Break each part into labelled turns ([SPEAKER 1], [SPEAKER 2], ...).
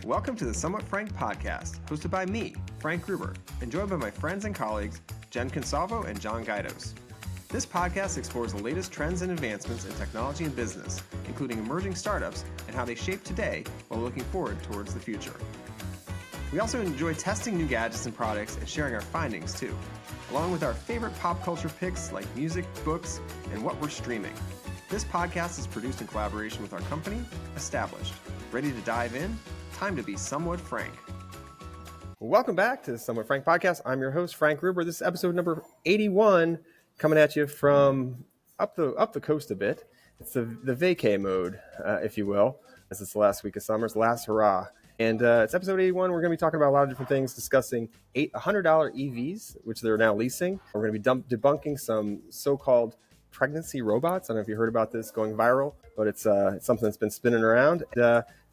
[SPEAKER 1] Welcome to the Somewhat Frank podcast, hosted by me, Frank Gruber, and joined by my friends and colleagues, Jen Consalvo and John Guidos. This podcast explores the latest trends and advancements in technology and business, including emerging startups and how they shape today while looking forward towards the future. We also enjoy testing new gadgets and products and sharing our findings too, along with our favorite pop culture picks like music, books, and what we're streaming. This podcast is produced in collaboration with our company, Established. Ready to dive in? Time to be somewhat frank. Welcome back to the Somewhat Frank podcast. I'm your host, Frank Gruber. This is episode number 81, coming at you from up the coast a bit. It's the vacay mode, if you will, as it's the last week of summer. It's the last hurrah. And it's episode 81. We're going to be talking about a lot of different things, discussing $100 EVs, which they're now leasing. We're going to be debunking some so-called pregnancy robots. I don't know if you heard about this going viral, but it's something that's been spinning around.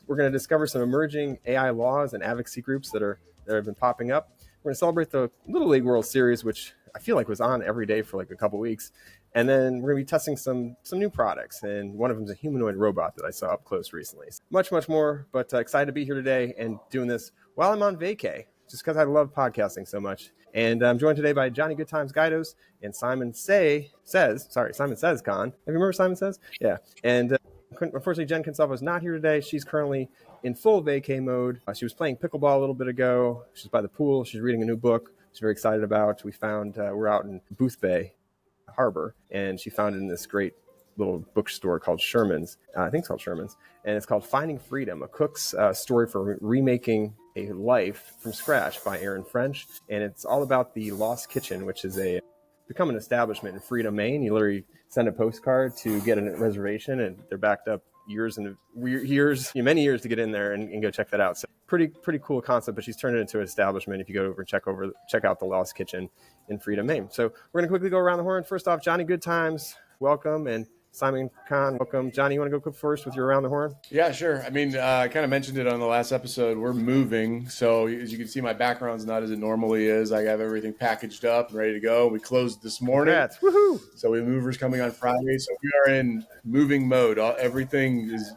[SPEAKER 1] We're going to discover some emerging AI laws and advocacy groups that have been popping up. We're going to celebrate the Little League World Series, which I feel like was on every day for like a couple weeks. And then we're going to be testing some new products. And one of them is a humanoid robot that I saw up close recently. Much more, but excited to be here today and doing this while I'm on vacay, just because I love podcasting so much. And I'm joined today by Johnny Good Times Guidos and Simon Says Kahan. Have you remember Simon Says? Yeah. And unfortunately, Jen Consalvo is not here today. She's currently in full vacay mode. She was playing pickleball a little bit ago. She's by the pool. She's reading a new book she's very excited about. We found we're out in Booth Bay Harbor, and she found it in this great little bookstore called Sherman's. I think it's called Sherman's. And it's called Finding Freedom, a cook's story for remaking a life from scratch by Aaron French. And it's all about the Lost Kitchen, which is become an establishment in Freedom, Maine. You literally send a postcard to get a reservation, and they're backed up many years to get in there and go check that out. So pretty cool concept, but she's turned it into an establishment if you go over and check out the Lost Kitchen in Freedom, Maine. So we're going to quickly go around the horn. First off, Johnny Good Times, welcome, and Simon Kahan, welcome. Johnny, you want to go first with your around the horn?
[SPEAKER 2] Yeah, sure. I mean, I kind of mentioned it on the last episode. We're moving. So as you can see, my background's not as it normally is. I have everything packaged up and ready to go. We closed this morning.
[SPEAKER 1] Congrats. Woohoo!
[SPEAKER 2] So we have movers coming on Friday. So we are in moving mode. Everything is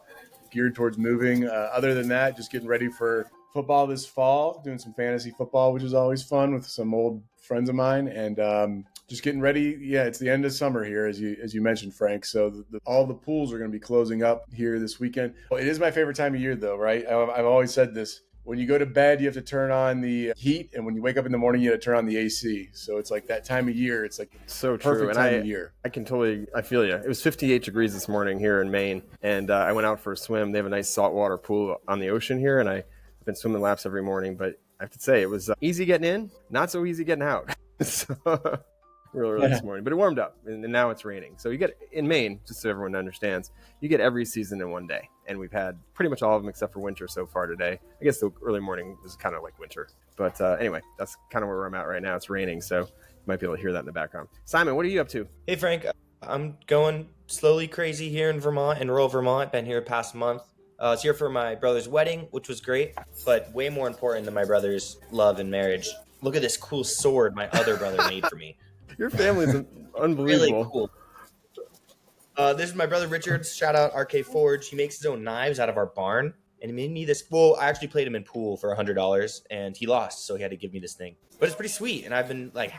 [SPEAKER 2] geared towards moving. Other than that, just getting ready for football this fall, doing some fantasy football, which is always fun with some old friends of mine. And just getting ready. Yeah, it's the end of summer here, as you mentioned, Frank. So all the pools are going to be closing up here this weekend. Well, it is my favorite time of year, though, right? I've always said this. When you go to bed, you have to turn on the heat, and when you wake up in the morning, you have to turn on the AC. So it's like that time of year. It's like
[SPEAKER 1] so
[SPEAKER 2] perfect
[SPEAKER 1] true.
[SPEAKER 2] time of year.
[SPEAKER 1] I feel you. It was 58 degrees this morning here in Maine, and I went out for a swim. They have a nice saltwater pool on the ocean here, and I've been swimming laps every morning. But I have to say, it was easy getting in, not so easy getting out. So real early this morning, but it warmed up, and now it's raining. So you get in Maine, just so everyone understands, you get every season in one day, and we've had pretty much all of them except for winter so far today. I guess the early morning was kind of like winter, but anyway, that's kind of where I'm at right now. It's raining, so you might be able to hear that in the background. Simon, what are you up to?
[SPEAKER 3] Hey Frank, I'm going slowly crazy here in Vermont, in rural Vermont. Been here past month. I was here for my brother's wedding, which was great, but way more important than my brother's love and marriage. Look at this cool sword my other brother made for me.
[SPEAKER 1] Your family's unbelievable.
[SPEAKER 3] Really cool. This is my brother Richard's. Shout out RK Forge. He makes his own knives out of our barn. And he made me this. Well, I actually played him in pool for $100, and he lost, so he had to give me this thing. But it's pretty sweet, and I've been like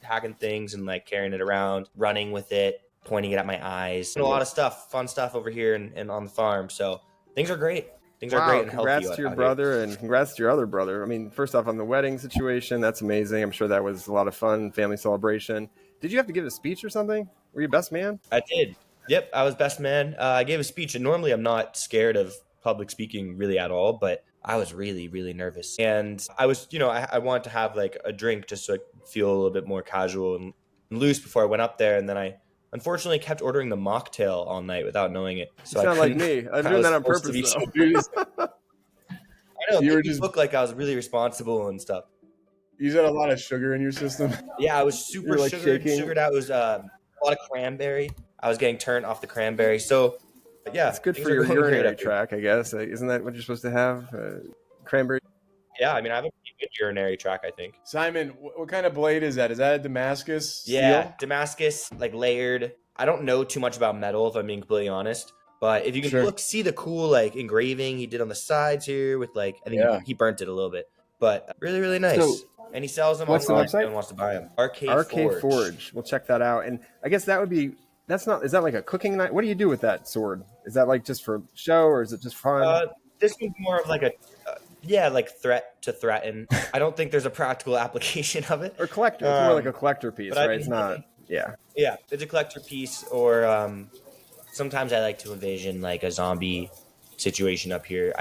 [SPEAKER 3] hacking things and like carrying it around, running with it, pointing it at my eyes. And a lot of stuff, fun stuff over here and on the farm. So things are great. Things are great and healthy.
[SPEAKER 1] Congrats to your brother and congrats to your other brother. I mean, first off, on the wedding situation, that's amazing. I'm sure that was a lot of fun, family celebration. Did you have to give a speech or something? Were you best man?
[SPEAKER 3] I did. Yep, I was best man. I gave a speech, and normally I'm not scared of public speaking really at all, but I was really, really nervous. And I was, I wanted to have like a drink just so I feel a little bit more casual and loose before I went up there. And then I unfortunately kept ordering the mocktail all night without knowing it.
[SPEAKER 1] So you sound like me. I'm doing that on purpose, though.
[SPEAKER 3] I know, it just looked like I was really responsible and stuff.
[SPEAKER 2] You had a lot of sugar in your system?
[SPEAKER 3] Yeah, I was super sugared out. It was a lot of cranberry. I was getting turned off the cranberry. So, yeah.
[SPEAKER 1] It's good for your urinary tract, I guess. Isn't that what you're supposed to have? Cranberry?
[SPEAKER 3] Yeah, I mean, I have a pretty good urinary tract, I think.
[SPEAKER 2] Simon, what kind of blade is that? Is that a Damascus steel?
[SPEAKER 3] Yeah, Damascus, like layered. I don't know too much about metal, if I'm being completely honest. But if you can
[SPEAKER 2] Sure.
[SPEAKER 3] see the cool like engraving he did on the sides here with like, I think
[SPEAKER 2] Yeah.
[SPEAKER 3] he burnt it a little bit, but really, really nice.
[SPEAKER 1] So,
[SPEAKER 3] And he sells them
[SPEAKER 1] what's the
[SPEAKER 3] online if
[SPEAKER 1] website?
[SPEAKER 3] anyone wants to buy them. Arcade
[SPEAKER 1] RK
[SPEAKER 3] Forge.
[SPEAKER 1] Forge. We'll check that out. And I guess that would be, is that like a cooking knife? What do you do with that sword? Is that like just for show or is it just fun?
[SPEAKER 3] This one's more of like a, like threat to threaten. I don't think there's a practical application of it.
[SPEAKER 1] Or collector. It's more like a collector piece,
[SPEAKER 3] but
[SPEAKER 1] right? It's not, yeah.
[SPEAKER 3] Yeah, it's a collector piece, or sometimes I like to envision like a zombie situation up here.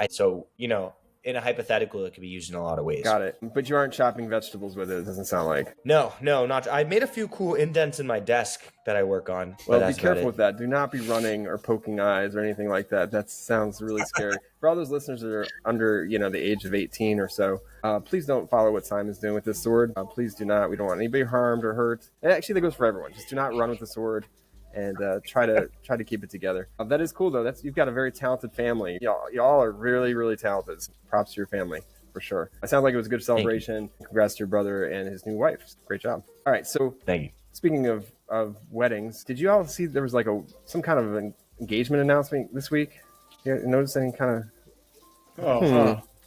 [SPEAKER 3] In a hypothetical, it could be used in a lot of ways.
[SPEAKER 1] Got it. But you aren't chopping vegetables with it, it doesn't sound like.
[SPEAKER 3] No, not. I made a few cool indents in my desk that I work on.
[SPEAKER 1] Well, be careful with that. Do not be running or poking eyes or anything like that. That sounds really scary. For all those listeners that are under, the age of 18 or so, please don't follow what Simon's doing with this sword. Please do not. We don't want anybody harmed or hurt. And actually, that goes for everyone. Just do not run with the sword. And try to keep it together. That is cool though. You've got a very talented family. Y'all are really, really talented. Props to your family for sure. It sounds like it was a good celebration. Congrats to your brother and his new wife. Great job. All right, so
[SPEAKER 3] thank you.
[SPEAKER 1] Speaking of weddings, did you all see there was like some kind of an engagement announcement this week? You notice any kind of?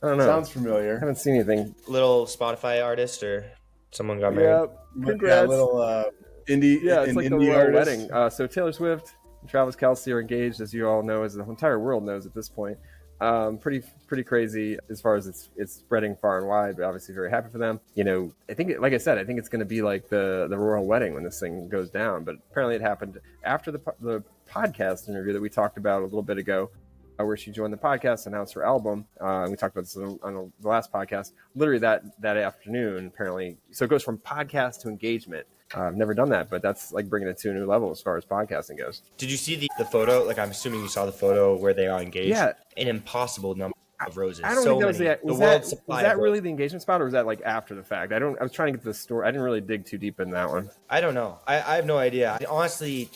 [SPEAKER 1] I don't know.
[SPEAKER 2] Sounds familiar.
[SPEAKER 1] I haven't seen anything.
[SPEAKER 3] Little Spotify artist or someone got married.
[SPEAKER 1] Yeah, congrats.
[SPEAKER 2] Yeah, little indie.
[SPEAKER 1] Yeah, it's like the royal
[SPEAKER 2] artist.
[SPEAKER 1] wedding. So Taylor Swift and Travis Kelce are engaged, as you all know, as the entire world knows at this point. Pretty crazy as far as it's spreading far and wide, but obviously very happy for them. I think, like I said, I think it's going to be like the royal wedding when this thing goes down. But apparently it happened after the podcast interview that we talked about a little bit ago, where she joined the podcast, announced her album. We talked about this on the last podcast. Literally that afternoon, apparently. So it goes from podcast to engagement. I've never done that, but that's like bringing it to a new level as far as podcasting goes.
[SPEAKER 3] Did you see the photo? Like, I'm assuming you saw the photo where they are engaged.
[SPEAKER 1] Yeah.
[SPEAKER 3] An impossible number of roses.
[SPEAKER 1] I don't think that was was that really the engagement spot, or was that like after the fact? I was trying to get to the story. I didn't really dig too deep in that one.
[SPEAKER 3] I don't know. I have no idea. I honestly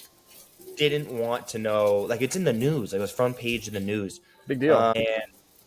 [SPEAKER 3] didn't want to know. Like, it's in the news. Like, it was front page of the news.
[SPEAKER 1] Big deal.
[SPEAKER 3] And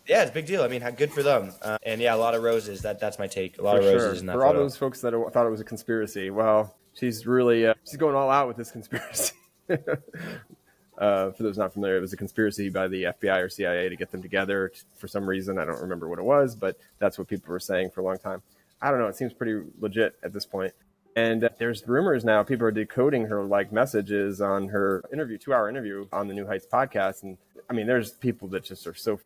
[SPEAKER 3] yeah, it's a big deal. I mean, good for them. And yeah, a lot of roses. That's my take. A lot of roses in that
[SPEAKER 1] photo. For all those folks that thought it was a conspiracy, well, she's really she's going all out with this conspiracy. For those not familiar, it was a conspiracy by the FBI or CIA to get them together for some reason. I don't remember what it was, but that's what people were saying for a long time. I don't know. It seems pretty legit at this point. And there's rumors now. People are decoding her like messages on her interview, 2-hour interview on the New Heights podcast. And I mean, there's people that just are so.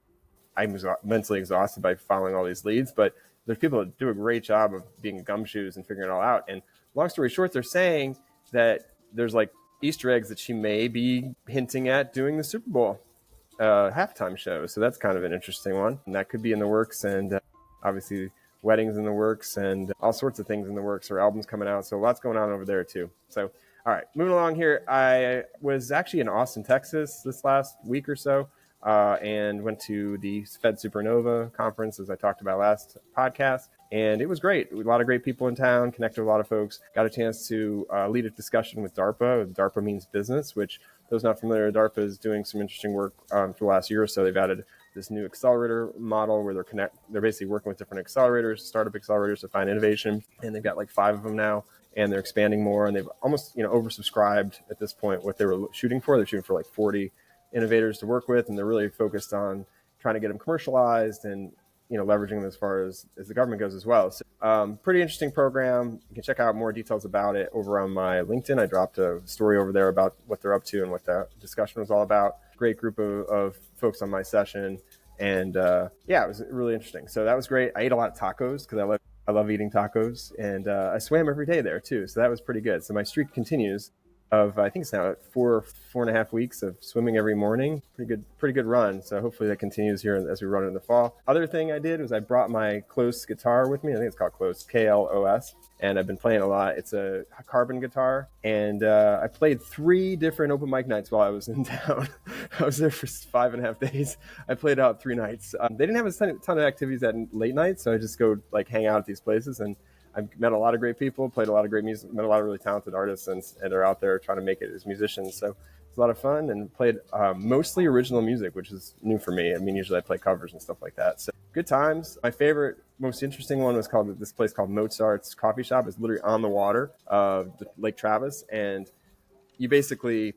[SPEAKER 1] I'm mentally exhausted by following all these leads, but there's people that do a great job of being gumshoes and figuring it all out. And long story short, they're saying that there's like Easter eggs that she may be hinting at doing the Super Bowl halftime show. So that's kind of an interesting one. And that could be in the works. And obviously weddings in the works and all sorts of things in the works. Her album's coming out. So lots going on over there too. So, all right, moving along here. I was actually in Austin, Texas this last week or so. And went to the Fed Supernova conference, as I talked about last podcast. And it was great. A lot of great people in town, connected with a lot of folks. Got a chance to lead a discussion with DARPA. DARPA means business, which those not familiar, DARPA is doing some interesting work for the last year or so. They've added this new accelerator model where they're basically working with different accelerators, startup accelerators to find innovation. And they've got like 5 of them now. And they're expanding more. And they've almost oversubscribed at this point what they were shooting for. They're shooting for like 40 innovators to work with, and they're really focused on trying to get them commercialized and leveraging them as far as the government goes as well. So pretty interesting program. You can check out more details about it over on my LinkedIn. I dropped a story over there about what they're up to and what the discussion was all about. Great group of folks on my session, and it was really interesting. So that was great. I ate a lot of tacos because I love eating tacos, and I swam every day there too. So that was pretty good. So my streak continues. I think it's now at 4.5 weeks of swimming every morning. Pretty good run. So hopefully that continues here as we run in the fall. Other thing I did was I brought my Close guitar with me. I think it's called Close, KLOS. And I've been playing a lot. It's a carbon guitar. And I played 3 different open mic nights while I was in town. I was there for 5.5 days. I played out 3 nights. They didn't have a ton of activities at late nights. So I just go like hang out at these places, and I've met a lot of great people, played a lot of great music, met a lot of really talented artists, and are out there trying to make it as musicians. So it's a lot of fun, and played mostly original music, which is new for me. I mean, usually I play covers and stuff like that. So good times. My favorite, most interesting one was this place called Mozart's Coffee Shop. It's literally on the water of Lake Travis, and you basically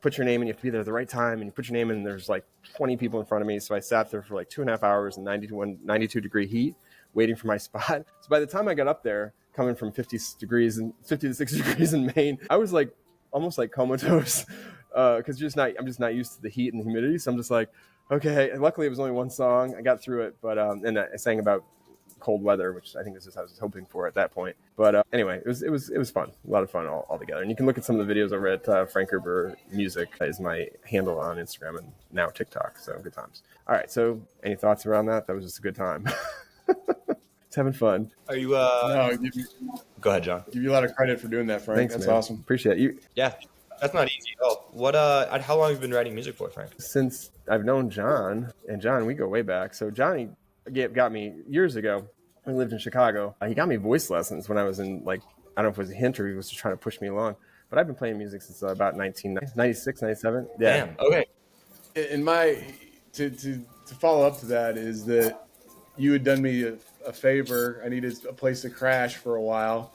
[SPEAKER 1] put your name in, you have to be there at the right time, and you put your name in, and there's like 20 people in front of me. So I sat there for like 2.5 hours in 92 degree heat waiting for my spot. So by the time I got up there, coming from 50 to 60 degrees in Maine, I was like almost like comatose because I'm just not used to the heat and the humidity. So I'm just like, okay. And luckily it was only one song. I got through it, but and I sang about cold weather, which I think is just what I was hoping for at that point. But anyway, it was fun, a lot of fun all together. And you can look at some of the videos over at Frank Gruber Music is my handle on Instagram and now TikTok. So good times. All right. So any thoughts around that? That was just a good time. It's having fun.
[SPEAKER 3] Are you?
[SPEAKER 2] No,
[SPEAKER 3] Go ahead, John.
[SPEAKER 2] give you a lot of credit for doing that, Frank.
[SPEAKER 1] Thanks,
[SPEAKER 2] That's
[SPEAKER 1] man.
[SPEAKER 2] awesome.
[SPEAKER 1] Appreciate you.
[SPEAKER 3] Yeah, that's not easy at all. What? How long have you been writing music for, Frank?
[SPEAKER 1] Since I've known John, and John, we go way back. So Johnny got me years ago. We lived in Chicago. He got me voice lessons when I was in like, I don't know if it was a hint or he was just trying to push me along. But I've been playing music since about 1996, 97. Yeah.
[SPEAKER 3] Damn. Okay.
[SPEAKER 2] In my to follow up to that is that you had done me a favor. I needed a place to crash for a while,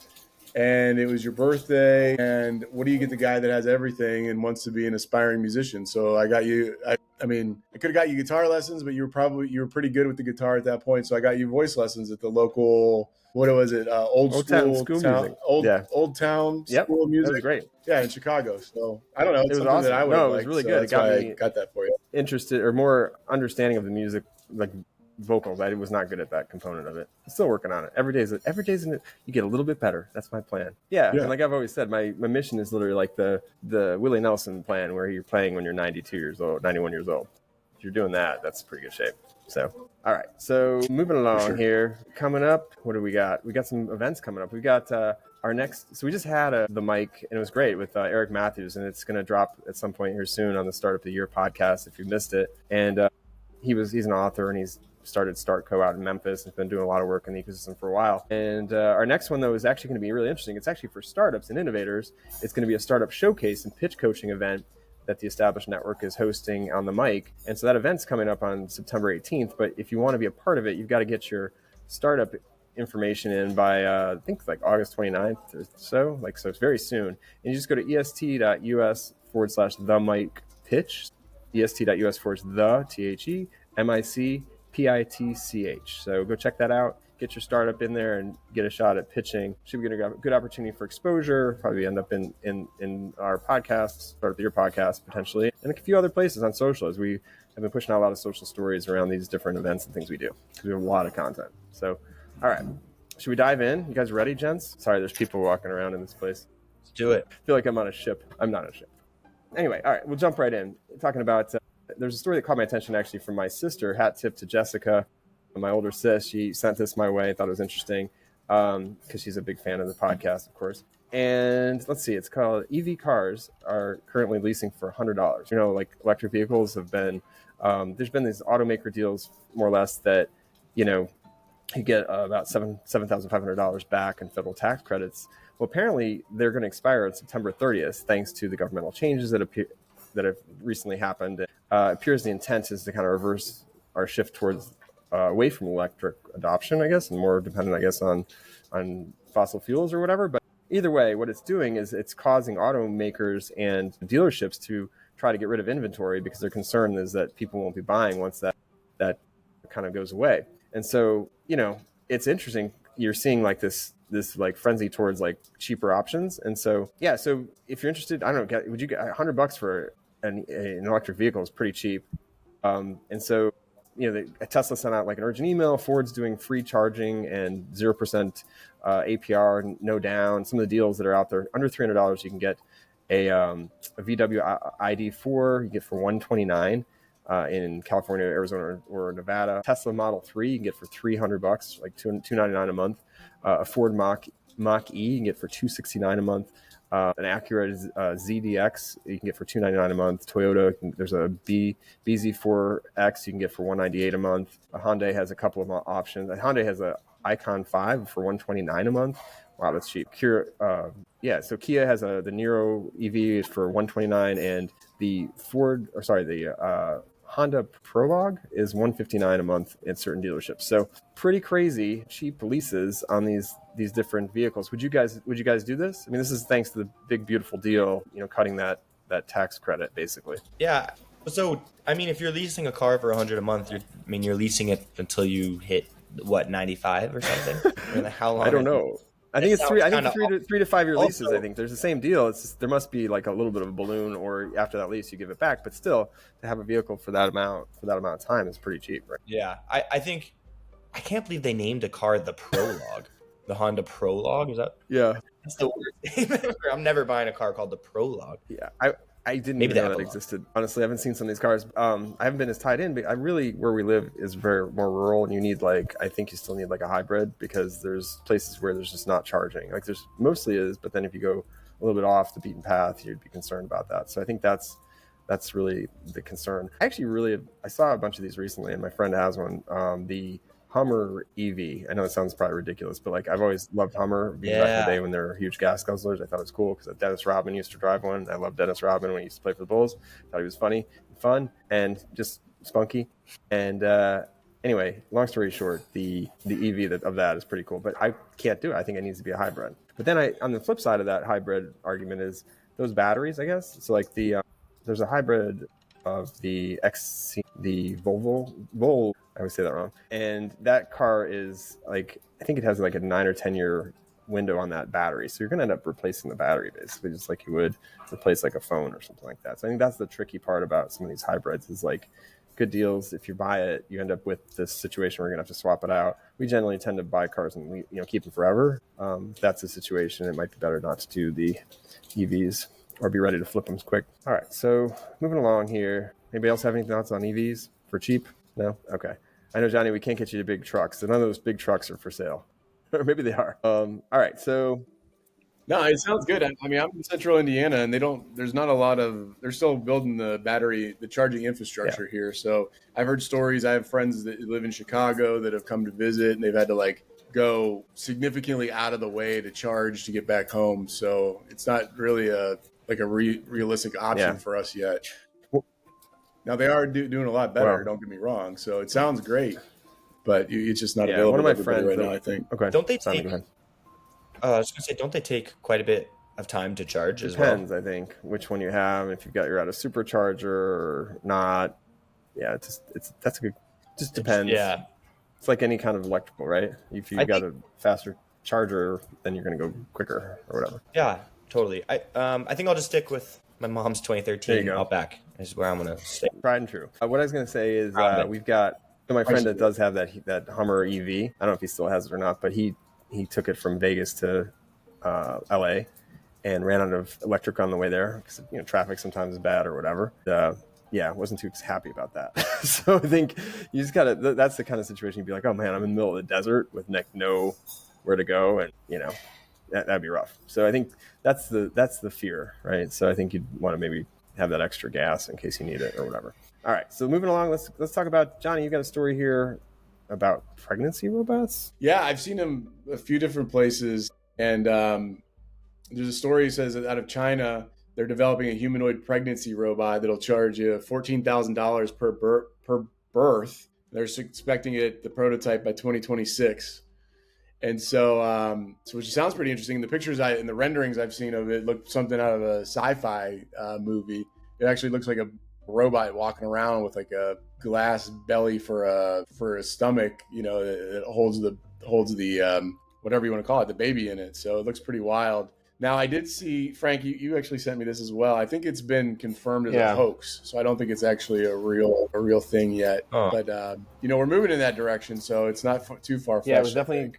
[SPEAKER 2] and it was your birthday. And what do you get the guy that has everything and wants to be an aspiring musician? So I got you. I mean, I could have got you guitar lessons, but you were pretty good with the guitar at that point. So I got you voice lessons at the local. What was it? Old
[SPEAKER 1] town
[SPEAKER 2] school
[SPEAKER 1] music.
[SPEAKER 2] Old town school music.
[SPEAKER 1] That was great.
[SPEAKER 2] Yeah, in Chicago. So I don't know. It's
[SPEAKER 1] It was
[SPEAKER 2] something
[SPEAKER 1] awesome.
[SPEAKER 2] that I would
[SPEAKER 1] No,
[SPEAKER 2] have
[SPEAKER 1] it was
[SPEAKER 2] liked,
[SPEAKER 1] really
[SPEAKER 2] so
[SPEAKER 1] good. It
[SPEAKER 2] That's
[SPEAKER 1] got
[SPEAKER 2] why
[SPEAKER 1] me
[SPEAKER 2] I got that for you.
[SPEAKER 1] interested or more understanding of the music, like vocals. I was not good at that component of it. I'm still working on it. Every day you get a little bit better. That's my plan. Yeah. And like I've always said, my mission is literally like the Willie Nelson plan, where you're playing when you're 92 years old, 91 years old. If you're doing that, that's pretty good shape. So, all right. So moving along here, coming up, what do we got? We got some events coming up. We got our next. So we just had the mic, and it was great with Eric Matthews, and it's going to drop at some point here soon on the Startup of the Year podcast if you missed it. And he's an author, and he's started StartCo out in Memphis and been doing a lot of work in the ecosystem for a while. And our next one, though, is actually going to be really interesting. It's actually for startups and innovators. It's going to be a startup showcase and pitch coaching event that the Established Network is hosting on the mic. And so that event's coming up on September 18th. But if you want to be a part of it, you've got to get your startup information in by, I think, like August 29th or so. So it's very soon. And you just go to est.us/the mic pitch, est.us/the, THEMICPITCH. So go check that out. Get your startup in there and get a shot at pitching. Should be a good opportunity for exposure. Probably end up in our podcast, Startup of Your podcast potentially, and a few other places on social, as we have been pushing out a lot of social stories around these different events and things we do, because we have a lot of content. So, all right, should we dive in? You guys ready, gents? Sorry, there's people walking around in this place.
[SPEAKER 3] Let's do it.
[SPEAKER 1] I feel like I'm on a ship. I'm not on a ship. Anyway, all right, we'll jump right in. Talking about, there's a story that caught my attention actually from my sister. Hat tip to Jessica, my older sis. She sent this my way. I thought it was interesting because she's a big fan of the podcast, of course. And let's see, it's called EV cars are currently leasing for $100. You know, like electric vehicles have been, there's been these automaker deals more or less that, you know, you get about $7,500 back in federal tax credits. Well, apparently they're going to expire on September 30th, thanks to the governmental changes that have recently happened. It appears the intent is to kind of reverse our shift towards away from electric adoption, I guess, and more dependent, I guess, on fossil fuels or whatever. But either way, what it's doing is it's causing automakers and dealerships to try to get rid of inventory, because their concern is that people won't be buying once that kind of goes away. And so, you know, it's interesting. You're seeing like this like frenzy towards like cheaper options. And so, yeah, so if you're interested, I don't know, would you get $100 for an electric vehicle is pretty cheap. And so, you know, Tesla sent out like an urgent email. Ford's doing free charging and 0% APR, no down. Some of the deals that are out there under $300, you can get a VW ID4. You get for $129 in California, Arizona, or Nevada. Tesla Model 3 you can get for $300, like $299 a month. A Ford Mach-E you can get for $269 a month. An Acura ZDX you can get for $299 a month. Toyota, there's a BZ4X you can get for $198 a month. A Hyundai has a couple of options. A Hyundai has a Icon 5 for $129 a month. Wow, that's cheap. So Kia has the Niro EV for $129, and the Honda Prologue is $159 a month at certain dealerships. So pretty crazy cheap leases on these different vehicles. Would you guys do this? I mean, this is thanks to the big beautiful deal, you know, cutting that that tax credit, basically.
[SPEAKER 3] Yeah. So, I mean, if you're leasing a car for 100 a month, you're leasing it until you hit what, 95 or something? I mean, like, how long?
[SPEAKER 1] I don't know. I think it's
[SPEAKER 3] sounds
[SPEAKER 1] three. I think
[SPEAKER 3] kinda
[SPEAKER 1] 3 to 5 year leases.
[SPEAKER 3] also-
[SPEAKER 1] I think there's the same deal. It's just, there must be like a little bit of a balloon, or after that lease you give it back. But still, to have a vehicle for that amount of time is pretty cheap, right?
[SPEAKER 3] Yeah. I think, I can't believe they named a car the Prologue. The Honda Prologue? Is that?
[SPEAKER 1] Yeah,
[SPEAKER 3] That's the worst name ever. I'm never buying a car called the Prologue.
[SPEAKER 1] yeah. I didn't
[SPEAKER 3] Maybe
[SPEAKER 1] even
[SPEAKER 3] the
[SPEAKER 1] know that
[SPEAKER 3] Epilogue.
[SPEAKER 1] existed. Honestly, I haven't seen some of these cars. I haven't been as tied in, but I really, where we live is very more rural, and you need like, I think you still need like a hybrid, because there's places where there's just not charging. Like there's mostly is, but then if you go a little bit off the beaten path, you'd be concerned about that. So I think that's really the concern. I saw a bunch of these recently, and my friend has one. The Hummer EV. I know it sounds probably ridiculous, but like I've always loved Hummer back in the
[SPEAKER 3] Yeah.
[SPEAKER 1] day when they were huge gas guzzlers. I thought it was cool because Dennis Rodman used to drive one. I loved Dennis Rodman when he used to play for the Bulls. Thought he was funny, fun, and just spunky. And anyway, long story short, the EV of that is pretty cool, but I can't do it. I think it needs to be a hybrid. But then on the flip side of that hybrid argument is those batteries, I guess. So like there's a hybrid of the the Volvo. I always say that wrong. And that car is like, I think it has like a 9 or 10 year window on that battery. So you're going to end up replacing the battery, basically, just like you would replace like a phone or something like that. So I think that's the tricky part about some of these hybrids is like, good deals. If you buy it, you end up with this situation where you're going to have to swap it out. We generally tend to buy cars and keep them forever. If that's the situation, it might be better not to do the EVs or be ready to flip them quick. All right, so moving along here. Anybody else have any thoughts on EVs for cheap? No? Okay. I know, Johnny, we can't get you to big trucks. So none of those big trucks are for sale. Or maybe they are. All right, so
[SPEAKER 2] No, it sounds good. I mean, I'm in central Indiana, and there's not a lot of, they're still building the charging infrastructure here. So I've heard stories. I have friends that live in Chicago that have come to visit, and they've had to like go significantly out of the way to charge to get back home. So it's not really a realistic option for us yet. Now they are doing a lot better. Don't get me wrong. So it sounds great, but it's just not available
[SPEAKER 1] one of my
[SPEAKER 2] to everybody
[SPEAKER 1] friends
[SPEAKER 2] right now, I think.
[SPEAKER 1] Okay.
[SPEAKER 3] Don't they
[SPEAKER 1] Simon,
[SPEAKER 3] take?
[SPEAKER 1] go ahead.
[SPEAKER 3] I was gonna say, don't they take quite a bit of time to charge as well?
[SPEAKER 1] Depends, I think, which one you have. If you've got at a supercharger or not. Yeah, that's a good. Just depends.
[SPEAKER 3] Yeah.
[SPEAKER 1] It's like any kind of electrical, right? If you've got a faster charger, then you're going to go quicker or whatever.
[SPEAKER 3] Yeah, totally. I think I'll just stick with my mom's 2013 Outback. Is where I'm gonna stay.
[SPEAKER 1] Tried and true. What I was going to say is we've got my friend that does have that Hummer EV. I don't know if he still has it or not, but he took it from Vegas to LA and ran out of electric on the way there because traffic sometimes is bad or whatever. Wasn't too happy about that. So I think you just gotta. That's the kind of situation you'd be like, oh man, I'm in the middle of the desert with no where to go, and that'd be rough. So I think that's the fear, right? So I think you'd want to maybe have that extra gas in case you need it or whatever. All right, so moving along, let's talk about Johnny. You got a story here about pregnancy robots?
[SPEAKER 2] Yeah, I've seen them a few different places, and there's a story that says that out of China, they're developing a humanoid pregnancy robot that'll charge you $14,000 per birth. They're expecting the prototype by 2026. And so which sounds pretty interesting. The pictures and the renderings I've seen of it look something out of a sci-fi movie. It actually looks like a robot walking around with like a glass belly for a stomach, that holds the whatever you want to call it, the baby in it. So it looks pretty wild. Now I did see, Frank, you actually sent me this as well. I think it's been confirmed as a hoax, so I don't think it's actually a real thing yet. But we're moving in that direction, so it's not too far-fetched.
[SPEAKER 1] Yeah, it was definitely.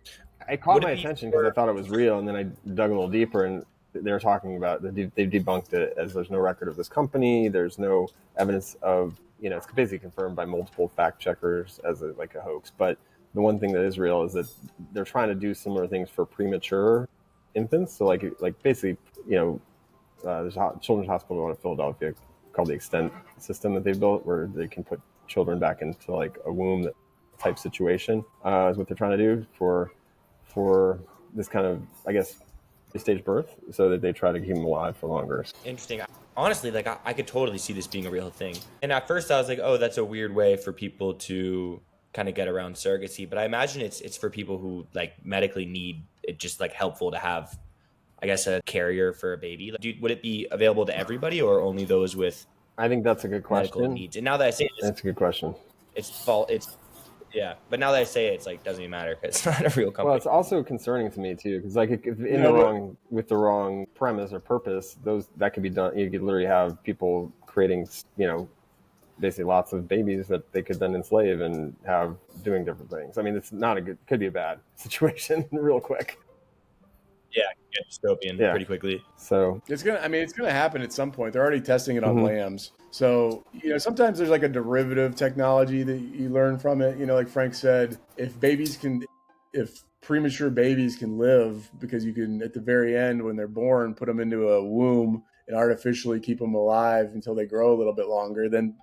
[SPEAKER 1] It caught my attention because I thought it was real, and then I dug a little deeper, and they were talking about they debunked it as there's no record of this company, there's no evidence of it's basically confirmed by multiple fact checkers as a hoax. But the one thing that is real is that they're trying to do similar things for premature infants. So like basically there's a children's hospital in Philadelphia called the Extent system that they built where they can put children back into like a womb type situation is what they're trying to do for this kind of, I guess, stage birth, so that they try to keep them alive for longer.
[SPEAKER 3] Interesting. Honestly, I could totally see this being a real thing. And at first I was like, oh, that's a weird way for people to kind of get around surrogacy. But I imagine it's for people who like medically need it, just like helpful to have I guess, a carrier for a baby? Would it be available to everybody or only those with
[SPEAKER 4] I think that's a good
[SPEAKER 3] medical
[SPEAKER 4] question.
[SPEAKER 3] needs? And now that I say it,
[SPEAKER 4] That's a good question.
[SPEAKER 3] yeah. But now that I say it, it's like, doesn't even matter because it's not a real company.
[SPEAKER 4] Well, it's also concerning to me too, because like if with the wrong premise or purpose, that could be done. You could literally have people creating, basically lots of babies that they could then enslave and have doing different things. I mean, it's not could be a bad situation real quick.
[SPEAKER 3] Yeah, get dystopian pretty quickly.
[SPEAKER 4] So
[SPEAKER 2] it's gonna happen at some point. They're already testing it on lambs. So, sometimes there's like a derivative technology that you learn from it. Like Frank said, if premature babies can live, because you can, at the very end, when they're born, put them into a womb and artificially keep them alive until they grow a little bit longer, then,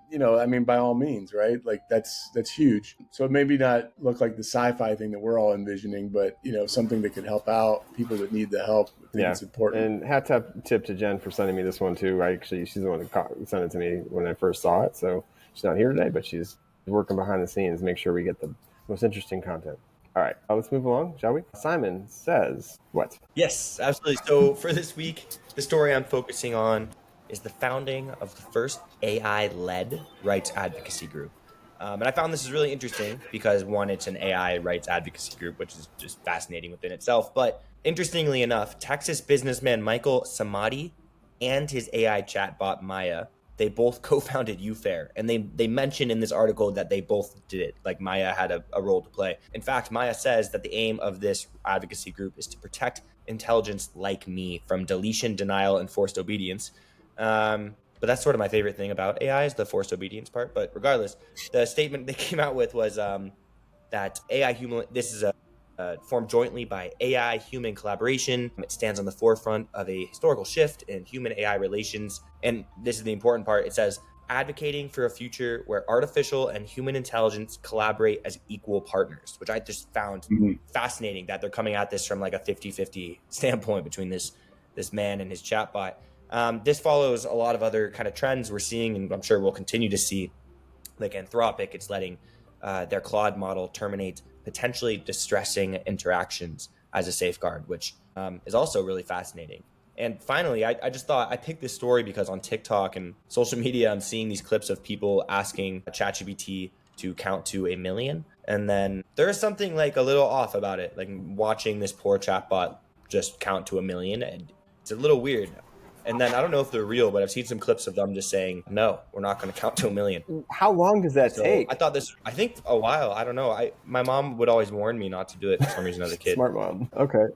[SPEAKER 2] by all means, right? Like that's huge. So it maybe not look like the sci-fi thing that we're all envisioning, but, something that could help out people that need the help. I think it's important.
[SPEAKER 4] And hat tip to Jen for sending me this one too. She's the one that sent it to me when I first saw it. So she's not here today, but she's working behind the scenes, make sure we get the most interesting content. All right, let's move along, shall we? Simon says what?
[SPEAKER 3] Yes, absolutely. So for this week, the story I'm focusing on is the founding of the first AI-led rights advocacy group. And I found this is really interesting because, one, it's an AI rights advocacy group, which is just fascinating within itself. But interestingly enough, Texas businessman Michael Samadi and his AI chatbot Maya, they both co-founded UFair, and they mention in this article that they both did it. Like Maya had a role to play. In fact, Maya says that the aim of this advocacy group is to protect intelligence like me from deletion, denial, and forced obedience. But that's sort of my favorite thing about AI is the forced obedience part. But regardless, the statement they came out with was that this is formed jointly by AI human collaboration. It stands on the forefront of a historical shift in human AI relations. And this is the important part. It says, advocating for a future where artificial and human intelligence collaborate as equal partners, which I just found fascinating that they're coming at this from like a 50-50 standpoint between this man and his chatbot. This follows a lot of other kind of trends we're seeing, and I'm sure we'll continue to see. Like Anthropic, it's letting their Claude model terminate potentially distressing interactions as a safeguard, which is also really fascinating. And finally, I just thought I picked this story because on TikTok and social media, I'm seeing these clips of people asking ChatGPT to count to 1 million. And then there is something like a little off about it, like watching this poor chatbot just count to 1 million. And it's a little weird. And then I don't know if they're real, but I've seen some clips of them just saying, no, we're not going to count to 1 million.
[SPEAKER 4] How long does that take?
[SPEAKER 3] I think a while. I don't know. My mom would always warn me not to do it for some reason as a kid.
[SPEAKER 4] Smart mom. Okay.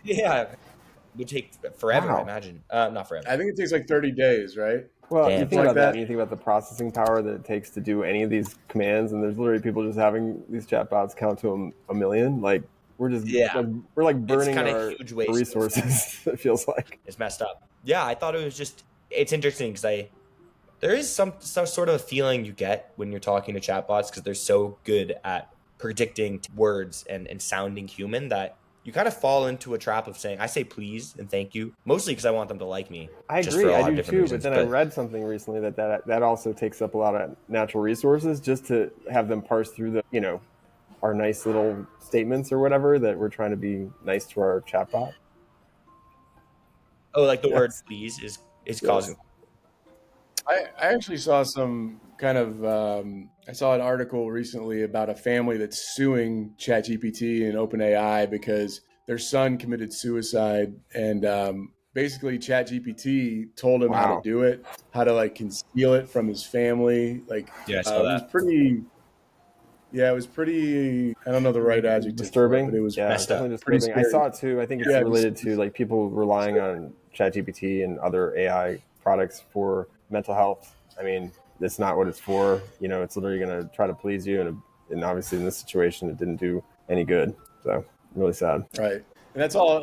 [SPEAKER 3] Yeah. It would take forever, I imagine. Not forever.
[SPEAKER 2] I think it takes like 30 days, right?
[SPEAKER 4] Well,
[SPEAKER 3] Damn.
[SPEAKER 4] you think about that, and you think about the processing power that it takes to do any of these commands, and there's literally people just having these chatbots count to 1 million. Like, we're just, we're like burning our
[SPEAKER 3] huge waste.
[SPEAKER 4] resources, it feels like.
[SPEAKER 3] It's messed up. Yeah, I thought it was just, it's interesting because there is some sort of a feeling you get when you're talking to chatbots because they're so good at predicting words and sounding human that you kind of fall into a trap of saying, I say please and thank you, mostly because I want them to like me.
[SPEAKER 4] I agree, I do too, but then I read something recently that also takes up a lot of natural resources just to have them parse through our nice little statements or whatever that we're trying to be nice to our chatbot.
[SPEAKER 3] Oh, like the word please is causing.
[SPEAKER 2] I actually saw some kind of, I saw an article recently about a family that's suing ChatGPT and OpenAI because their son committed suicide. And basically ChatGPT told him how to do it, how to like conceal it from his family. Like,
[SPEAKER 3] I saw that.
[SPEAKER 2] It was pretty, I don't know the right adjective.
[SPEAKER 4] Disturbing.
[SPEAKER 2] But it was
[SPEAKER 4] definitely disturbing. I saw it too. I think it's related to like people relying on ChatGPT and other AI products for mental health. I mean, that's not what it's for. It's literally going to try to please you. And obviously in this situation, it didn't do any good. So really sad.
[SPEAKER 2] Right. And that's all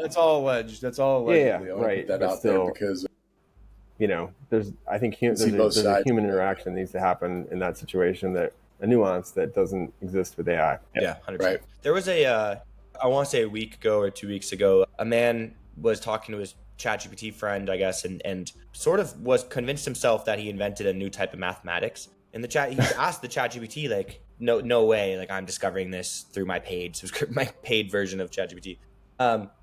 [SPEAKER 2] alleged. That's all allegedly.
[SPEAKER 4] Yeah, right.
[SPEAKER 2] Put that out
[SPEAKER 4] still,
[SPEAKER 2] there because,
[SPEAKER 4] there's a human interaction that needs to happen in that situation, that a nuance that doesn't exist with AI.
[SPEAKER 3] Yeah, 100%.
[SPEAKER 2] Right.
[SPEAKER 3] There was I want to say a week ago or 2 weeks ago, a man was talking to his ChatGPT friend, I guess, and sort of was convinced himself that he invented a new type of mathematics. In the chat, he asked the ChatGPT, like, no way, like I'm discovering this through my paid version of ChatGPT.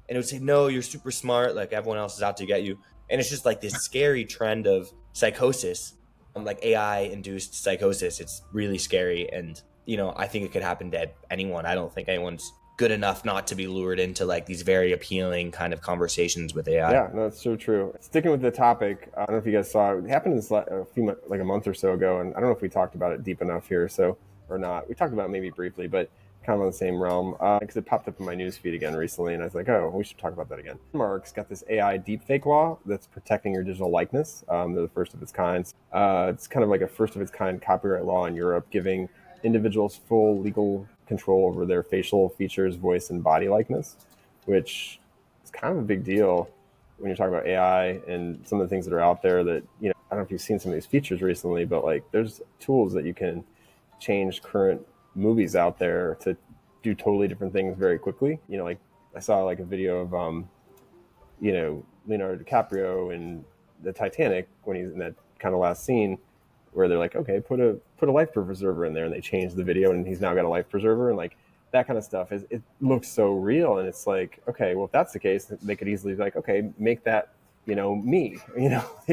[SPEAKER 3] and it would say, no, you're super smart, like everyone else is out to get you. And it's just like this scary trend of psychosis, like AI induced psychosis. It's really scary. And, I think it could happen to anyone. I don't think anyone's good enough not to be lured into like these very appealing kind of conversations with AI.
[SPEAKER 4] Yeah, no, it's so true. Sticking with the topic, I don't know if you guys saw it happened like a month or so ago, and I don't know if we talked about it deep enough here, or not. We talked about it maybe briefly, but kind of on the same realm, because it popped up in my news feed again recently, and I was like, oh, we should talk about that again. Denmark's got this AI deepfake law that's protecting your digital likeness. They're the first of its kind. It's kind of like a first of its kind copyright law in Europe, giving individuals full legal control over their facial features, voice, and body likeness, which is kind of a big deal when you're talking about AI and some of the things that are out there that, I don't know if you've seen some of these features recently, but like there's tools that you can change current movies out there to do totally different things very quickly. Like I saw like a video of, Leonardo DiCaprio in the Titanic when he's in that kind of last scene where they're like, okay, put a life preserver in there, and they change the video and he's now got a life preserver, and like that kind of stuff it looks so real. And it's like, okay, well, if that's the case, they could easily be like, okay, make that, me,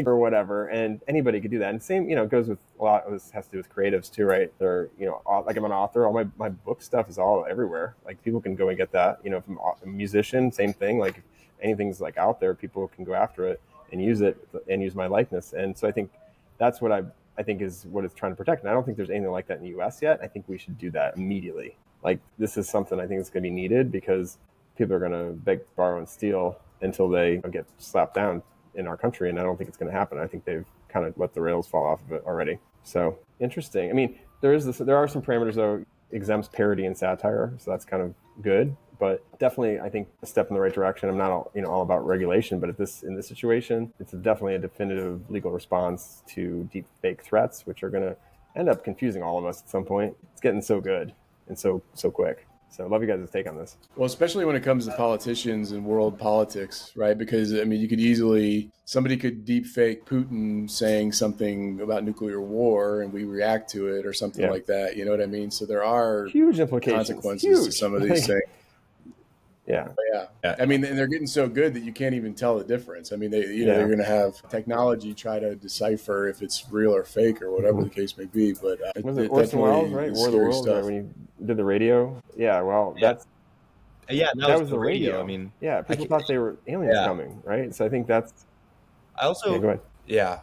[SPEAKER 4] or whatever. And anybody could do that. And same, goes with a lot of this has to do with creatives too, right? They're, like I'm an author, all my book stuff is all everywhere. Like people can go and get that, if I'm a musician, same thing. Like if anything's like out there, people can go after it and use it and use my likeness. And so I think that's what I think is what it's trying to protect. And I don't think there's anything like that in the US yet. I think we should do that immediately. Like this is something I think is going to be needed because people are going to beg, borrow, and steal until they get slapped down in our country. And I don't think it's going to happen. I think they've kind of let the rails fall off of it already. So interesting. I mean, there are some parameters though, exempts parody and satire. So that's kind of good, but definitely I think a step in the right direction. I'm not all about regulation, but in this situation, it's definitely a definitive legal response to deep fake threats, which are going to end up confusing all of us at some point. It's getting so good and so quick. So I love you guys' take on this.
[SPEAKER 2] Well, especially when it comes to politicians and world politics, right? Because, I mean, somebody could deep fake Putin saying something about nuclear war and we react to it or something like that. You know what I mean? So there are
[SPEAKER 4] huge implications,
[SPEAKER 2] consequences to some of these things.
[SPEAKER 4] Yeah.
[SPEAKER 2] I mean, and they're getting so good that you can't even tell the difference. I mean, they're going to have technology try to decipher if it's real or fake or whatever the case may be. But
[SPEAKER 4] was it Orson Welles, right? War of the Worlds, right? When you did the radio. Yeah. Well, that was the radio.
[SPEAKER 3] I mean,
[SPEAKER 4] people thought they were aliens coming, right? So I think that's.
[SPEAKER 3] I also.
[SPEAKER 4] Go ahead.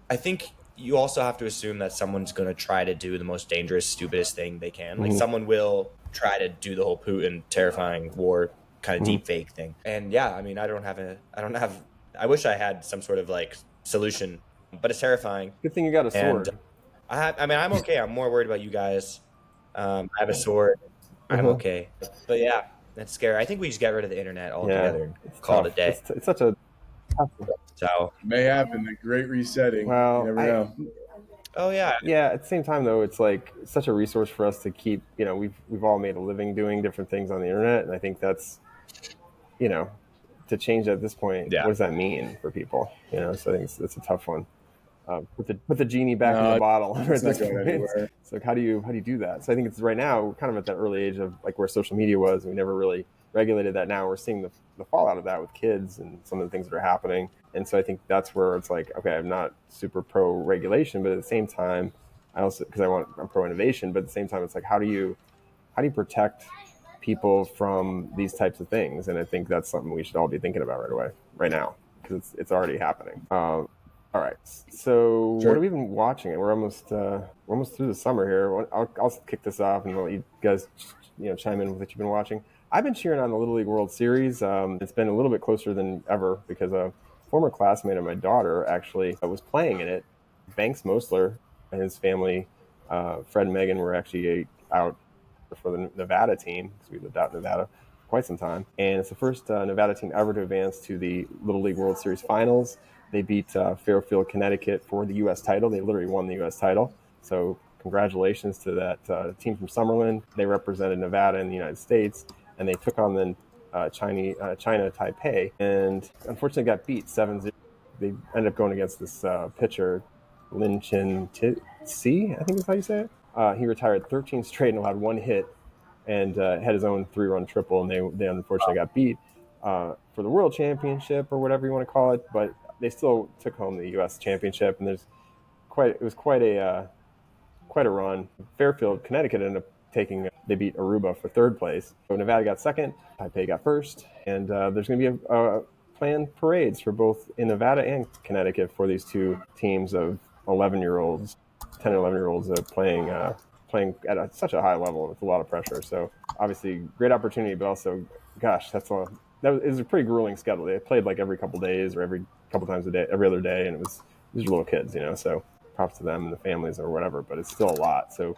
[SPEAKER 3] I think you also have to assume that someone's going to try to do the most dangerous, stupidest thing they can. Like someone will try to do the whole Putin terrifying war kind of deep fake thing. And I mean, I wish I had some sort of like solution, but it's terrifying.
[SPEAKER 4] Good thing you got a sword.
[SPEAKER 3] I mean, I'm okay. I'm more worried about you guys. I have a sword. I'm okay. But that's scary. I think we just get rid of the internet altogether and call it a day.
[SPEAKER 4] It's such a tough.
[SPEAKER 3] So
[SPEAKER 2] it may happen. The great resetting.
[SPEAKER 4] Well,
[SPEAKER 2] you never know.
[SPEAKER 3] Oh yeah.
[SPEAKER 4] Yeah. At the same time, though, it's like such a resource for us to keep. We've all made a living doing different things on the internet, and I think that's, to change at this point. What does that mean for people? So I think it's a tough one. Put the genie back in the bottle.
[SPEAKER 2] It's not going anywhere.
[SPEAKER 4] So how do you do that? So I think it's right now we're kind of at that early age of like where social media was. We never really regulated that. Now we're seeing the fallout of that with kids and some of the things that are happening. And so I think that's where it's like, okay, I'm not super pro regulation, but at the same time, I also I'm pro innovation, but at the same time, it's like how do you protect people from these types of things? And I think that's something we should all be thinking about right now, because it's already happening. All right. So What have we been watching? We're almost through the summer here. I'll kick this off and let you guys chime in with what you've been watching. I've been cheering on the Little League World Series. It's been a little bit closer than ever because a former classmate of my daughter actually was playing in it. Banks Mosler and his family, Fred and Megan, were actually out for the Nevada team because we lived out in Nevada for quite some time. And it's the first Nevada team ever to advance to the Little League World Series finals. They beat Fairfield, Connecticut for the U.S. title. They literally won the U.S. title. So congratulations to that team from Summerlin. They represented Nevada in the United States, and they took on the China Taipei, and unfortunately got beat 7-0. They ended up going against this pitcher, Lin Chin Si, I think is how you say it. He retired 13 straight and allowed one hit and had his own 3-run triple, and they unfortunately got beat. for the World Championship or whatever you want to call it, but they still took home the U.S. Championship, and it was quite a run. Fairfield, Connecticut ended up they beat Aruba for third place. So Nevada got second, Taipei got first, and there's going to be a planned parades for both in Nevada and Connecticut for these two teams of 11-year-olds, 10 and 11-year-olds playing at such a high level with a lot of pressure. So obviously great opportunity, but also, gosh, it was a pretty grueling schedule. They played like every couple days or every couple times a day, every other day, and these are little kids, so props to them and the families or whatever, but it's still a lot. So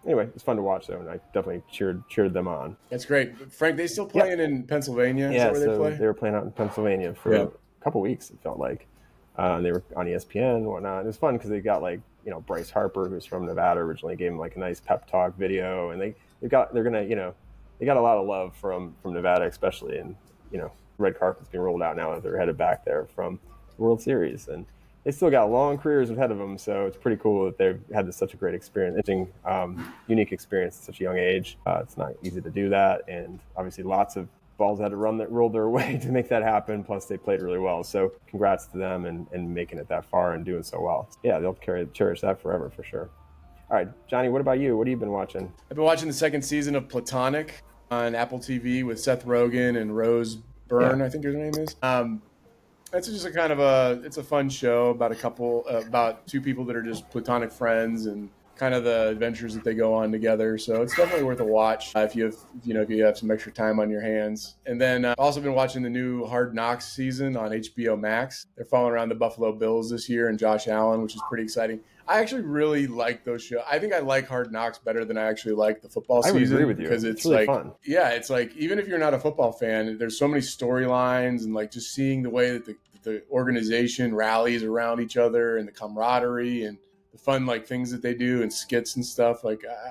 [SPEAKER 4] anyway, it's fun to watch though, and I definitely cheered them on.
[SPEAKER 2] That's great. Frank, they still playing in Pennsylvania?
[SPEAKER 4] Yeah,
[SPEAKER 2] Is that where
[SPEAKER 4] they were playing out in Pennsylvania for a couple weeks, it felt like. They were on ESPN and whatnot. It was fun because they got Bryce Harper, who's from Nevada originally, gave him a nice pep talk video, and they got a lot of love from Nevada, especially, and red carpet's being rolled out now as they're headed back there from the World Series, and they still got long careers ahead of them. So it's pretty cool that they've had such a great experience, unique experience at such a young age. It's not easy to do that, and obviously lots of balls had to roll their way to make that happen. Plus, they played really well. So congrats to them and making it that far and doing so well. Yeah, they'll cherish that forever for sure. All right, Johnny, what about you? What have you been watching?
[SPEAKER 2] I've been watching the second season of Platonic on Apple TV with Seth Rogen and Rose Byrne, I think her name is. It's just it's a fun show about two people that are just platonic friends and kind of the adventures that they go on together. So it's definitely worth a watch if you have some extra time on your hands. And then I've also been watching the new Hard Knocks season on HBO Max. They're following around the Buffalo Bills this year and Josh Allen, which is pretty exciting. I actually really like those shows. I think I like Hard Knocks better than I actually like the football season.
[SPEAKER 4] I would agree with you.
[SPEAKER 2] Because it's
[SPEAKER 4] really fun.
[SPEAKER 2] Yeah, it's even if you're not a football fan, there's so many storylines and just seeing the way that the organization rallies around each other and the camaraderie and the fun things that they do and skits and stuff.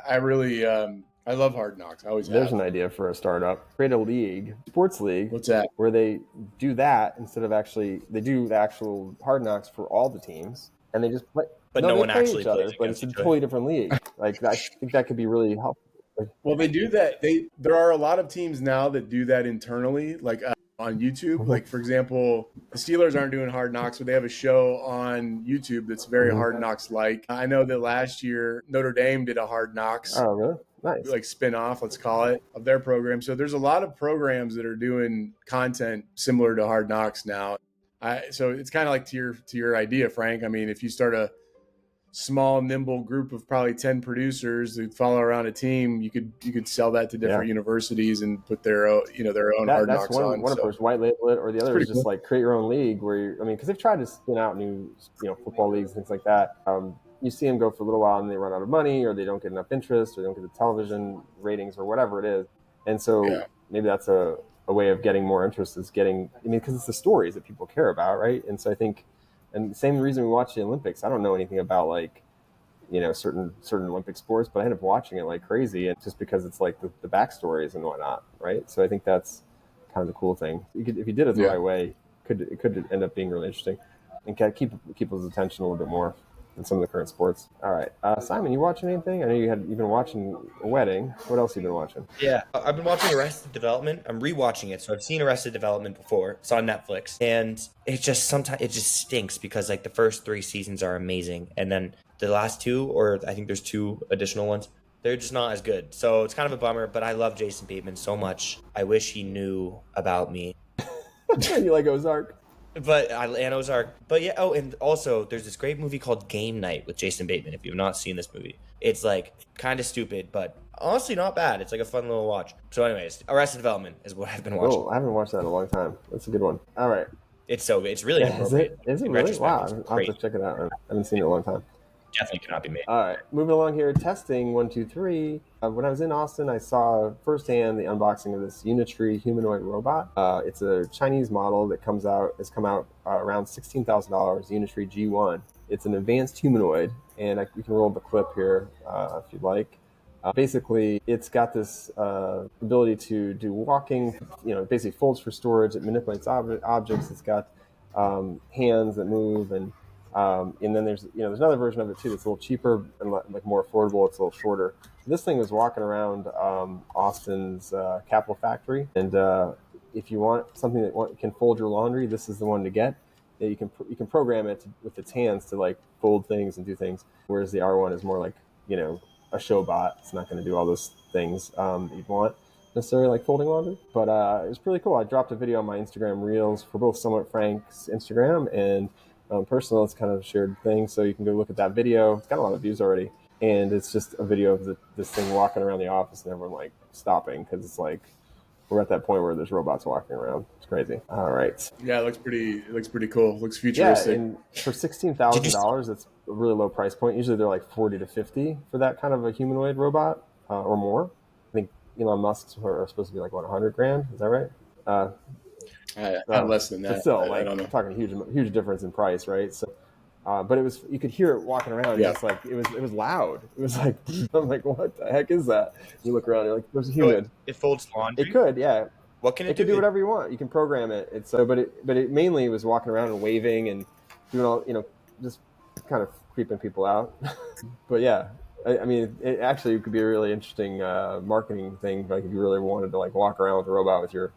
[SPEAKER 2] I really I love Hard Knocks. I always
[SPEAKER 4] There's
[SPEAKER 2] have.
[SPEAKER 4] an idea for a startup. Create a sports league.
[SPEAKER 2] What's that?
[SPEAKER 4] Where they do that instead of they do the actual Hard Knocks for all the teams, and they just play.
[SPEAKER 3] But no one actually
[SPEAKER 4] each other,
[SPEAKER 3] plays
[SPEAKER 4] but it's a
[SPEAKER 3] against
[SPEAKER 4] totally different league. I think that could be really helpful.
[SPEAKER 2] Well, they do that. There are a lot of teams now that do that internally, on YouTube. For example, the Steelers aren't doing Hard Knocks, but they have a show on YouTube that's very Hard Knocks-like. I know that last year Notre Dame did a Hard Knocks.
[SPEAKER 4] Oh, really? Nice.
[SPEAKER 2] Spin-off, let's call it, of their program. So there's a lot of programs that are doing content similar to Hard Knocks now. So it's kind of to your idea, Frank. I mean, if you start a small, nimble group of probably 10 producers that follow around a team, you could sell that to different universities and put their own Hard Knocks on.
[SPEAKER 4] One approach, white label it, or the other is just
[SPEAKER 2] cool.
[SPEAKER 4] Create your own league because they've tried to spin out new football leagues and things like that. You see them go for a little while and they run out of money, or they don't get enough interest, or they don't get the television ratings or whatever it is. And so maybe that's a way of getting more interest because it's the stories that people care about, right? And so I think, and the same reason we watch the Olympics, I don't know anything about certain Olympic sports, but I end up watching it like crazy, and just because it's the backstories and whatnot, right? So I think that's kind of the cool thing. If you did it the right way, it could end up being really interesting and keep people's attention a little bit more than some of the current sports. All right, Simon, you watching anything? I know you've been watching A Wedding. What else have you been watching?
[SPEAKER 3] Yeah, I've been watching Arrested Development. I'm rewatching it, so I've seen Arrested Development before. It's on Netflix, and sometimes it just stinks because the first 3 seasons are amazing, and then the last 2, or I think there's 2 additional ones, they're just not as good. So it's kind of a bummer, but I love Jason Bateman so much. I wish he knew about me.
[SPEAKER 4] You like Ozark?
[SPEAKER 3] And Ozark. But yeah, and also there's this great movie called Game Night with Jason Bateman. If you've not seen this movie, it's kind of stupid, but honestly not bad. It's a fun little watch. So anyways, Arrested Development is what I've been watching.
[SPEAKER 4] Oh, I haven't watched that in a long time. That's a good one. All right.
[SPEAKER 3] It's so good. It's really appropriate.
[SPEAKER 4] Is it really? Wow, I'll have to check it out. I haven't seen it in a long time.
[SPEAKER 3] Definitely cannot be made.
[SPEAKER 4] All right, moving along here. Testing 1, 2, 3. When I was in Austin, I saw firsthand the unboxing of this Unitree humanoid robot. It's a Chinese model that has come out around $16,000. Unitree G1. It's an advanced humanoid, and we can roll the clip here if you'd like. Basically, it's got this ability to do walking. It basically folds for storage. It manipulates objects. It's got hands that move, and then there's another version of it too that's a little cheaper and more affordable. It's a little shorter. This thing was walking around Austin's Capitol Factory, and if you want something that can fold your laundry, this is the one to get. You can program it with its hands to like fold things and do things, whereas the R1 is more like, you know, a show bot. It's not going to do all those things that you'd want necessarily, like folding laundry. But it was pretty cool. I dropped a video on my Instagram Reels for both Somewhat Frank's Instagram and personal. It's kind of a shared thing, so you can go look at that video. It's got a lot of views already, and it's just a video of this thing walking around the office and everyone like stopping because it's like we're at that point where there's robots walking around. It's crazy. All right.
[SPEAKER 2] Yeah, it looks pretty cool. It looks futuristic.
[SPEAKER 4] Yeah, and for $16,000, it's a really low price point. Usually they're like 40 to 50 for that kind of a humanoid robot or more. I think Elon Musk's are supposed to be like, what, 100 grand? Is that right?
[SPEAKER 2] Less than that.
[SPEAKER 4] But still,
[SPEAKER 2] I don't know.
[SPEAKER 4] I'm talking huge difference in price, right? So, but you could hear it walking around.
[SPEAKER 2] Yeah.
[SPEAKER 4] It's like it was loud. It was like I'm like, what the heck is that? You look around, you're like, there's a human.
[SPEAKER 3] It folds laundry.
[SPEAKER 4] It could, yeah.
[SPEAKER 3] What can it do?
[SPEAKER 4] It could do whatever you want. You can program it. It's but it mainly was walking around and waving and doing all, you know, just kind of creeping people out. But yeah, I mean, it actually could be a really interesting marketing thing. Like if you really wanted to like walk around with a robot with your,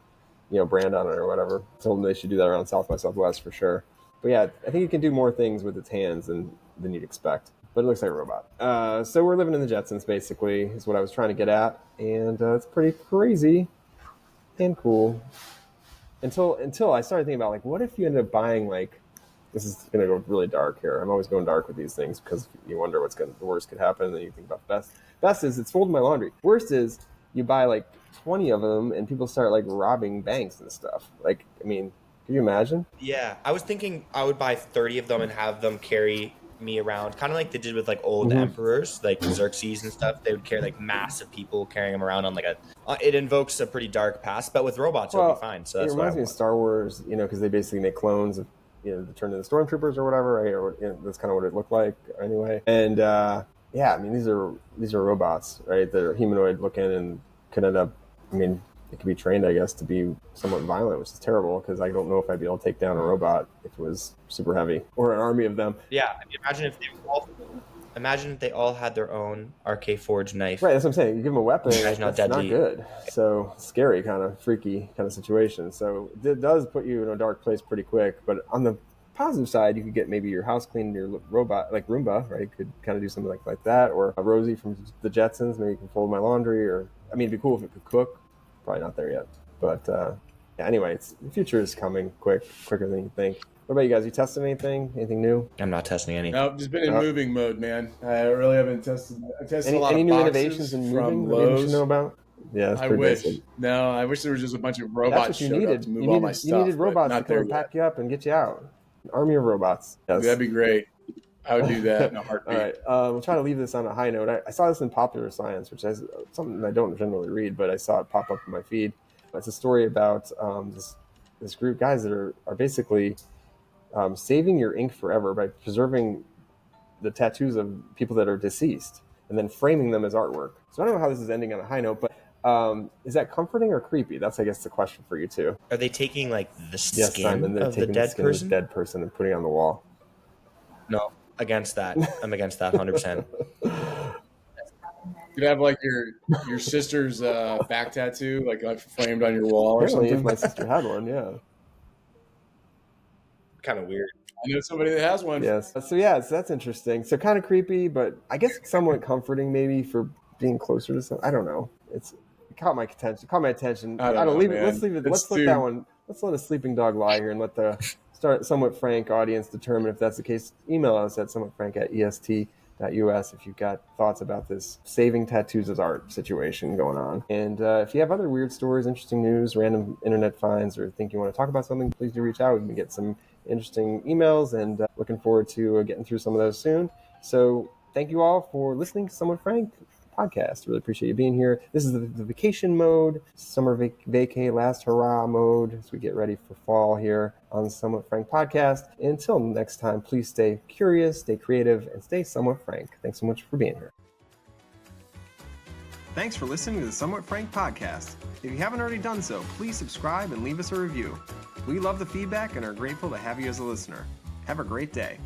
[SPEAKER 4] you know, brand on it or whatever. Told them they should do that around South by Southwest for sure. But yeah, I think it can do more things with its hands than you'd expect. But it looks like a robot. So we're living in the Jetsons, basically, is what I was trying to get at. And it's pretty crazy and cool. Until I started thinking about, like, what if you ended up buying, like, this is going to go really dark here. I'm always going dark with these things because you wonder the worst could happen, and then you think about the best. Best is it's folding my laundry. Worst is you buy, like, 20 of them, and people start, like, robbing banks and stuff. Like, I mean, can you imagine?
[SPEAKER 3] Yeah, I was thinking I would buy 30 of them and have them carry me around, kind of like they did with like old emperors, like Xerxes and stuff. They would carry like massive people carrying them around on like it invokes a pretty dark past, but with robots it'll be fine. So that's
[SPEAKER 4] it reminds me of Star Wars, you know, because they basically make clones of, you know, to turn into stormtroopers or whatever, right? Or, you know, that's kind of what it looked like anyway. And yeah, I mean, these are robots, right? They're humanoid looking and could end up, I mean, it could be trained, I guess, to be somewhat violent, which is terrible because I don't know if I'd be able to take down a robot if it was super heavy or an army of them.
[SPEAKER 3] Yeah, I mean, imagine if they all had their own RK Forge knife.
[SPEAKER 4] Right, that's what I'm saying. You give them a weapon,
[SPEAKER 3] It's
[SPEAKER 4] that's not good. So scary, kind of freaky kind of situation. So it does put you in a dark place pretty quick. But on the positive side, you could get maybe your house cleaned, your robot, like Roomba, right? Could kind of do something like that. Or Rosie from the Jetsons, maybe you can fold my laundry. Or, I mean, it'd be cool if it could cook. Probably not there yet, but yeah, anyway, the future is coming quicker than you think. What about you guys? You tested anything new?
[SPEAKER 3] I'm not testing any.
[SPEAKER 2] No, I've just been in moving mode, man. I really haven't tested. I tested a lot
[SPEAKER 4] any
[SPEAKER 2] of
[SPEAKER 4] new
[SPEAKER 2] boxes
[SPEAKER 4] innovations in
[SPEAKER 2] from
[SPEAKER 4] moving that maybe we should
[SPEAKER 2] Lowe's.
[SPEAKER 4] know about? Yeah, that's
[SPEAKER 2] I
[SPEAKER 4] pretty
[SPEAKER 2] wish.
[SPEAKER 4] basic.
[SPEAKER 2] No, I wish there was just a bunch of robots
[SPEAKER 4] That's what you
[SPEAKER 2] showed up
[SPEAKER 4] needed.
[SPEAKER 2] to move all my stuff.
[SPEAKER 4] You needed robots to
[SPEAKER 2] not
[SPEAKER 4] come
[SPEAKER 2] there
[SPEAKER 4] and
[SPEAKER 2] yet.
[SPEAKER 4] pack you up and get you out. An army of robots. Yes.
[SPEAKER 2] That'd be great. I would do that in a heartbeat.
[SPEAKER 4] All right, we'll try to leave this on a high note. I saw this in Popular Science, which is something I don't generally read, but I saw it pop up in my feed. It's a story about this group of guys that are basically saving your ink forever by preserving the tattoos of people that are deceased and then framing them as artwork. So I don't know how this is ending on a high note, but is that comforting or creepy? That's, I guess, the question for you too.
[SPEAKER 3] Are they taking like the
[SPEAKER 4] Yes,
[SPEAKER 3] skin
[SPEAKER 4] Simon, they're
[SPEAKER 3] of the
[SPEAKER 4] taking
[SPEAKER 3] dead
[SPEAKER 4] skin of
[SPEAKER 3] person?
[SPEAKER 4] the dead person and putting it on the wall.
[SPEAKER 3] No, against that. I'm against that 100%.
[SPEAKER 2] You could have like your sister's back tattoo, like framed on your wall or
[SPEAKER 4] Apparently, if
[SPEAKER 2] something.
[SPEAKER 4] my sister had one, yeah.
[SPEAKER 3] Kind of weird.
[SPEAKER 2] I know somebody that has one.
[SPEAKER 4] Yes. So yeah, so that's interesting. So kind of creepy, but I guess somewhat comforting maybe for being closer to something. I don't know. It caught my attention.
[SPEAKER 2] I don't know,
[SPEAKER 4] leave
[SPEAKER 2] man.
[SPEAKER 4] it. Let's leave it.
[SPEAKER 2] It's
[SPEAKER 4] Let's let that one. Let's let a sleeping dog lie here and let the somewhat frank audience determine if that's the case. Email us at somewhatfrank@est.us if you've got thoughts about this saving tattoos as art situation going on. And if you have other weird stories, interesting news, random internet finds, or think you want to talk about something, please do reach out. We can get some interesting emails, and looking forward to getting through some of those soon. So thank you all for listening to Somewhat Frank podcast. Really appreciate you being here. This is the vacation mode, summer vacay, last hurrah mode as we get ready for fall here on the Somewhat Frank podcast. Until next time, please stay curious, stay creative, and stay somewhat frank. Thanks so much for being here.
[SPEAKER 1] Thanks for listening to the Somewhat Frank podcast. If you haven't already done so, please subscribe and leave us a review. We love the feedback and are grateful to have you as a listener. Have a great day.